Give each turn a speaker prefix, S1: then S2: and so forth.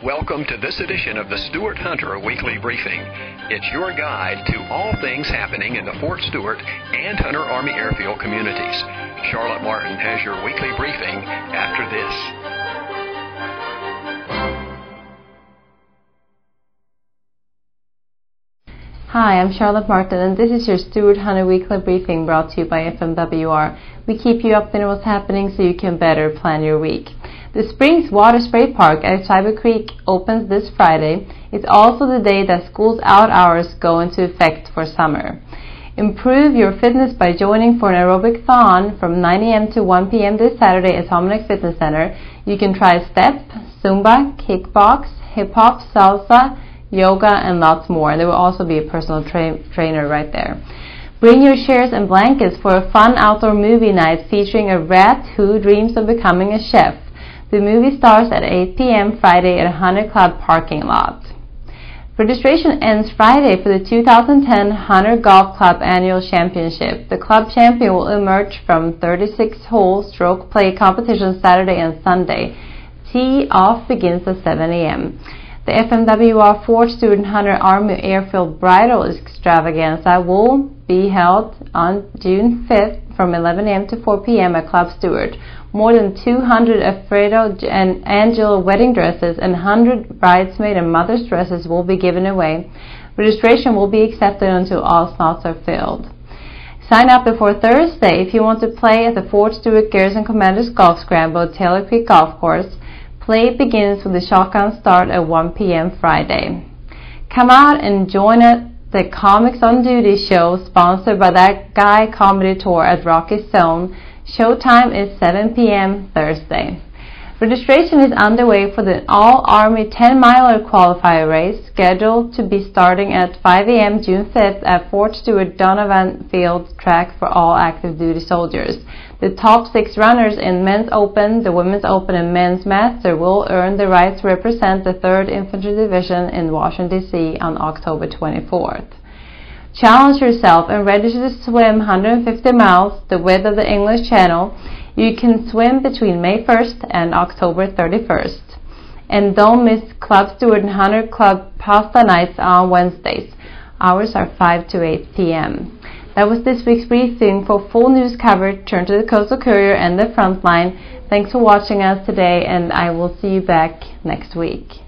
S1: Welcome to this edition of the Stuart Hunter Weekly Briefing. It's your guide to all things happening in the Fort Stewart and Hunter Army Airfield communities. Charlotte Martin has your weekly briefing after this.
S2: Hi, I'm Charlotte Martin, and this is your Stuart Hunter Weekly Briefing brought to you by FMWR. We keep you updated on what's happening so you can better plan your week. The Springs Water Spray Park at Cyber Creek opens this Friday. It's also the day that school's out hours go into effect for summer. Improve your fitness by joining for an aerobic-thon from 9 a.m. to 1 p.m. this Saturday at Hominick Fitness Center. You can try step, Zumba, kickbox, hip-hop, salsa, yoga, and lots more. There will also be a personal trainer right there. Bring your chairs and blankets for a fun outdoor movie night featuring a rat who dreams of becoming a chef. The movie starts at 8 p.m. Friday at Hunter Club parking lot. Registration ends Friday for the 2010 Hunter Golf Club Annual Championship. The club champion will emerge from 36-hole stroke play competition Saturday and Sunday. Tee-off begins at 7 a.m. The FMWR Fort Stewart Hunter Army Airfield Bridal Extravaganza will be held on June 5th from 11 a.m. to 4 p.m. at Club Stewart. More than 200 Alfredo and Angela wedding dresses and 100 bridesmaid and mother's dresses will be given away. Registration will be accepted until all slots are filled. Sign up before Thursday if you want to play at the Fort Stewart Garrison Commanders Golf Scramble at Taylor Creek Golf Course. Play begins with the shotgun start at 1 p.m. Friday. Come out and join at the Comics on Duty show sponsored by That Guy Comedy Tour at Rocky Zone. Showtime is 7 p.m. Thursday. Registration is underway for the All-Army 10-miler qualifier race scheduled to be starting at 5 a.m. June 5th at Fort Stewart Donovan Field track for all active duty soldiers. The top 6 runners in Men's Open, the Women's Open, and Men's Master will earn the right to represent the 3rd Infantry Division in Washington, D.C. on October 24th. Challenge yourself and register to swim 150 miles, the width of the English Channel. You can swim between May 1st and October 31st. And don't miss Club Stewart and Hunter Club Pasta Nights on Wednesdays. Hours are 5 to 8 p.m. That was this week's briefing. For full news coverage, turn to the Coastal Courier and the Frontline. Thanks for watching us today, and I will see you back next week.